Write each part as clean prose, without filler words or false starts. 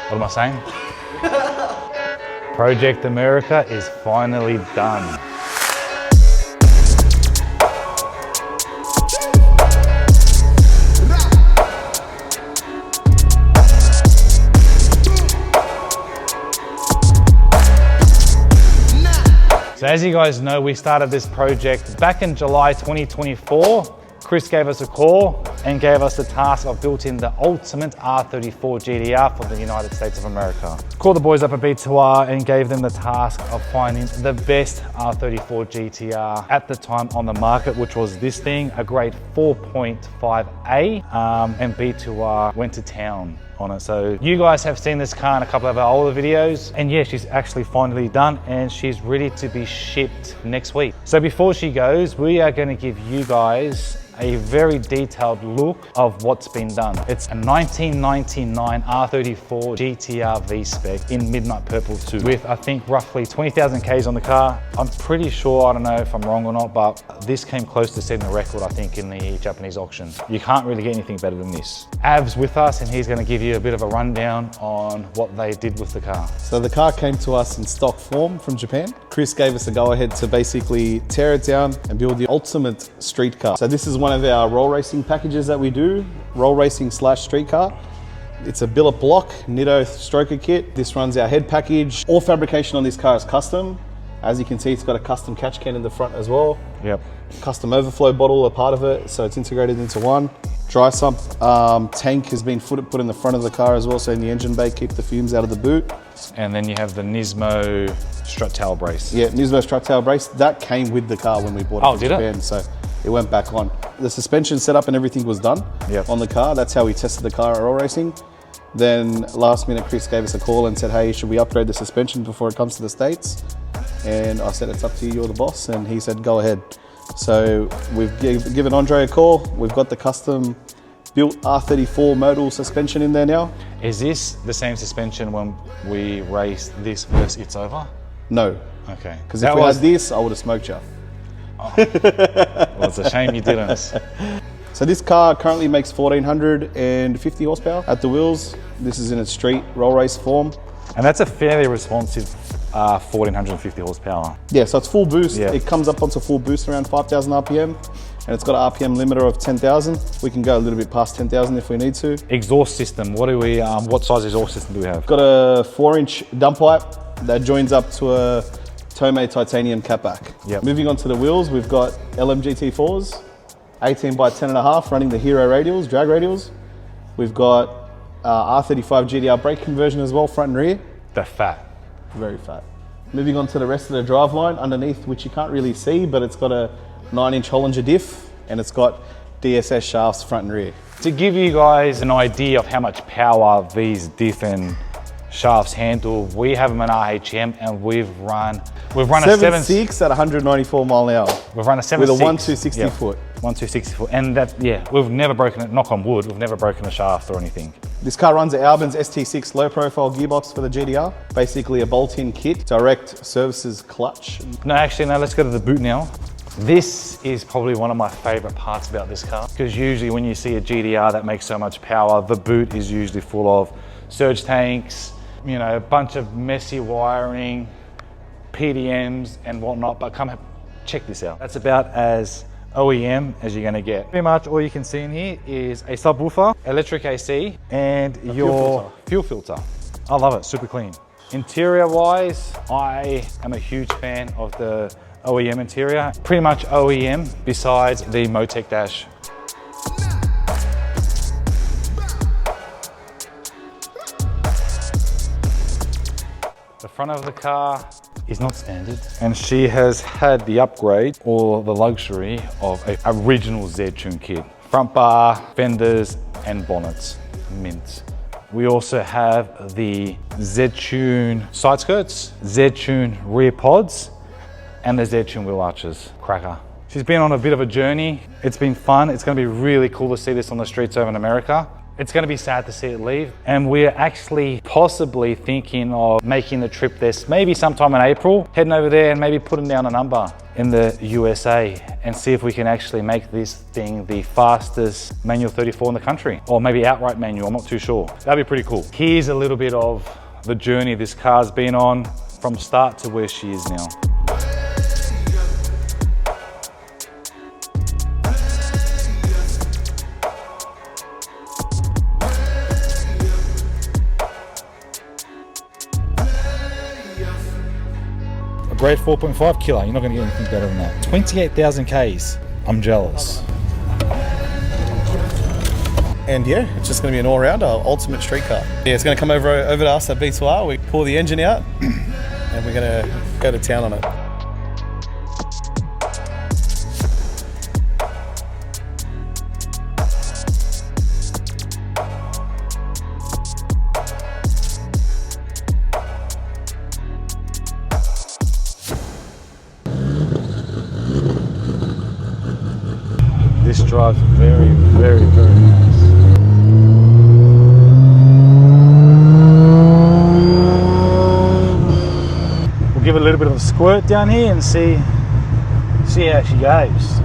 What am I saying? Project America is finally done. So as you guys know, we started this project back in July 2024. Chris gave us a call and gave us the task of building the ultimate R34 GTR for the United States of America. Called the boys up at B2R and gave them the task of finding the best R34 GTR at the time on the market, which was this thing, a grade 4.5A, and B2R went to town on it. So you guys have seen this car in a couple of our older videos, and yeah, she's actually finally done and she's ready to be shipped next week. So before she goes, we are going to give you guys a very detailed look of what's been done. It's a 1999 R34 GTR V-Spec in Midnight Purple 2 with, I think, roughly 20,000 Ks on the car. I'm pretty sure, I don't know if I'm wrong or not, but this came close to setting a record, I think, in the Japanese auction. You can't really get anything better than this. Av's with us and he's gonna give you a bit of a rundown on what they did with the car. So the car came to us in stock form from Japan. Chris gave us a go-ahead to basically tear it down and build the ultimate street car. So this is one of our roll racing packages that we do, roll racing / street car. It's a billet block, Nitto stroker kit. This runs our head package. All fabrication on this car is custom. As you can see, it's got a custom catch can in the front as well. Yep. Custom overflow bottle, a part of it, so it's integrated into one. Dry sump tank has been put in the front of the car as well, so in the engine bay, keep the fumes out of the boot. And then you have the Nismo strut tail brace. Yeah, Nismo strut tail brace. That came with the car when we bought it from Japan, so it went back on. The suspension setup and everything was done on the car. That's how we tested the car at roll racing. Then last minute, Chris gave us a call and said, hey, should we upgrade the suspension before it comes to the States? And I said, it's up to you, you're the boss. And he said, go ahead. So we've given Andre a call. We've got the custom built R34 modal suspension in there now. Is this the same suspension when we raced this versus It's Over? No. Okay. Because if we had this, I would have smoked you. Oh. Well, it's a shame you didn't. So this car currently makes 1,450 horsepower at the wheels. This is in its street roll race form. And that's a fairly responsive 1,450 horsepower. Yeah, so it's full boost. Yeah. It comes up onto full boost around 5,000 RPM. And it's got an RPM limiter of 10,000. We can go a little bit past 10,000 if we need to. Exhaust system, what size exhaust system do we have? Got a 4-inch dump pipe that joins up to a Tomei titanium catback. Yep. Moving on to the wheels, we've got LMGT4s, 18 by 10.5, running the Hero radials, drag radials. We've got R35 GTR brake conversion as well, front and rear. They're fat. Very fat. Moving on to the rest of the driveline underneath, which you can't really see, but it's got a 9-inch Hollinger diff, and it's got DSS shafts front and rear. To give you guys an idea of how much power these diff and shafts handle, we have them in RHM, and we've run a 7.6 at 194 mile an hour. We've run a 7.6 with a 1/260 foot. 1/260 foot, and that, yeah, we've never broken it. Knock on wood, we've never broken a shaft or anything. This car runs an Albin's ST6 low profile gearbox for the GTR. Basically a bolt-in kit, direct services clutch. No, actually, no, let's go to the boot now. This is probably one of my favorite parts about this car, because usually when you see a GTR that makes so much power, the boot is usually full of surge tanks, you know, a bunch of messy wiring, PDMs and whatnot, but come check this out. That's about as OEM as you're gonna get. Pretty much all you can see in here is a subwoofer, electric AC, and your fuel filter. I love it, super clean. Interior wise, I am a huge fan of the OEM interior. Pretty much OEM besides the Motec dash. The front of the car is not standard, and she has had the upgrade or the luxury of an original Z-Tune kit. Front bar, fenders, and bonnets, mint. We also have the Z-Tune side skirts, Z-Tune rear pods, and the Z-Tune wheel arches. Cracker. She's been on a bit of a journey. It's been fun. It's gonna be really cool to see this on the streets over in America. It's going to be sad to see it leave. And we're actually possibly thinking of making the trip there, maybe sometime in April, heading over there and maybe putting down a number in the USA and see if we can actually make this thing the fastest manual 34 in the country, or maybe outright manual, I'm not too sure. That'd be pretty cool. Here's a little bit of the journey this car's been on from start to where she is now. Great 4.5 killer, you're not going to get anything better than that. 28,000 Ks, I'm jealous. And yeah, it's just going to be an all-rounder, ultimate street car. Yeah, it's going to come over to us at B2R, we pull the engine out, and we're going to go to town on it. This drives very, very, very nice. We'll give it a little bit of a squirt down here and see how she goes.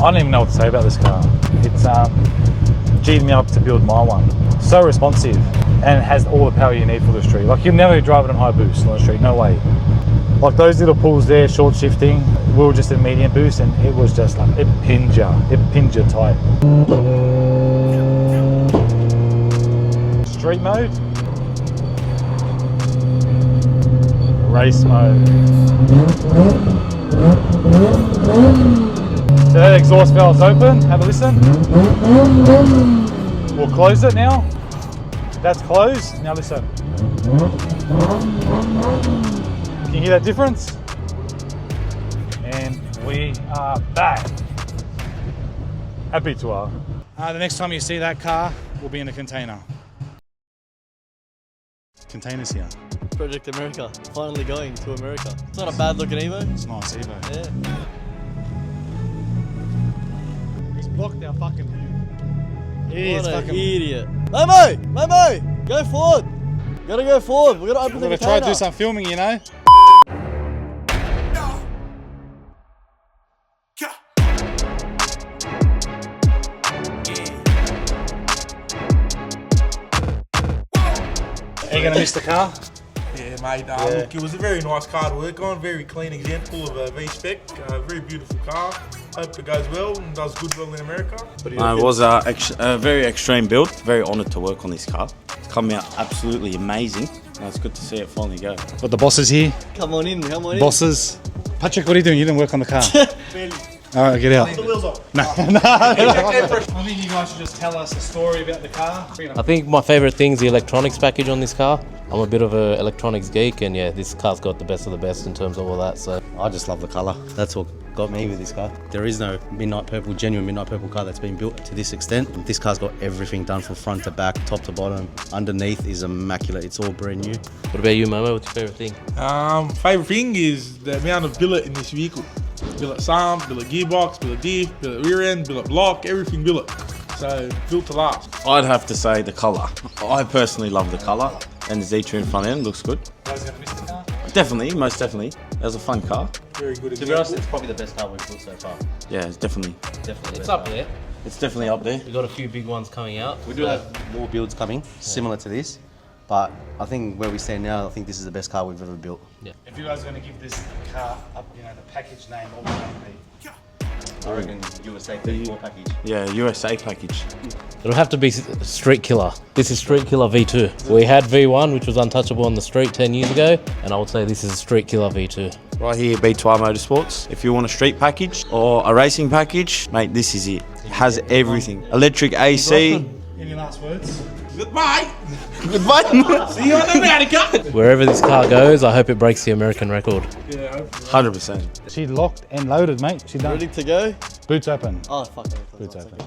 I don't even know what to say about this car. It's G'd me up to build my one. So responsive, and it has all the power you need for the street. Like, you'll never drive it on high boost on the street, no way. Like those little pulls there, short shifting, we were just at medium boost and it was just like, it pinned you tight. Street mode. Race mode. So that exhaust valve's open, have a listen. We'll close it now. That's closed, now listen. Can you hear that difference? And we are back at B2R. The next time you see that car, we'll be in a container. Containers here. Project America, finally going to America. It's not a bad looking Evo. It's a nice Evo. Yeah. Blocked our fucking view. What an idiot. Momo! Go forward! Gotta go forward, we gotta open the container. Try to do some filming, you know? Are you gonna miss the car? Yeah, mate. Look, it was a very nice car to work on. Very clean example of a V-spec. Very beautiful car. Hope it goes well and does good well in America. It was a very extreme build. Very honoured to work on this car. It's come out absolutely amazing. It's good to see it finally go. Got the bosses here. Come on in. Bosses. Patrick, what are you doing? You didn't work on the car. All right, get out. The wheels off. No. I think you guys should just tell us a story about the car. I think my favourite thing is the electronics package on this car. I'm a bit of an electronics geek, and yeah, this car's got the best of the best in terms of all that. So I just love the colour. That's what got me with this car. There is no midnight purple, genuine midnight purple car that's been built to this extent. This car's got everything done from front to back, top to bottom. Underneath is immaculate. It's all brand new. What about you, Momo? What's your favourite thing? Favourite thing is the amount of billet in this vehicle. Billet sump, billet gearbox, billet diff, billet rear end, billet block, everything billet. So built to last. I'd have to say the colour. I personally love the colour, and the Z-trim front end looks good. Definitely, most definitely. It was a fun car. Very good. To be honest, it's probably the best car we've built so far. Yeah, it's definitely. It's up there. It's definitely up there. We've got a few big ones coming out. We do have more builds coming, similar to this. But I think where we stand now, I think this is the best car we've ever built. Yeah. If you guys are going to give this car up, you know, the package name, what would it be? I reckon USA 34 package. Yeah, USA package. It'll have to be Street Killer. This is Street Killer V2. We had V1, which was untouchable on the street 10 years ago, and I would say this is Street Killer V2. Right here, B2R Motorsports. If you want a street package or a racing package, mate, this is it. It has everything. Electric AC. Any last words? Goodbye. Goodbye. See you on America. Wherever this car goes, I hope it breaks the American record. Yeah, 100%. She locked and loaded, mate. She done. Ready to go? Boots open. Oh, fuck. Boots open.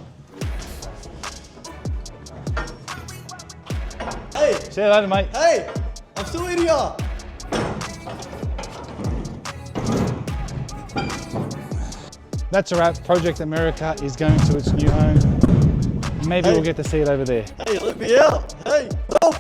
Hey, See you later, mate. hey, I'm still in here. That's a wrap. Project America is going to its new home. Maybe we'll get to see it over there. Hey, let me out. Hey, oh.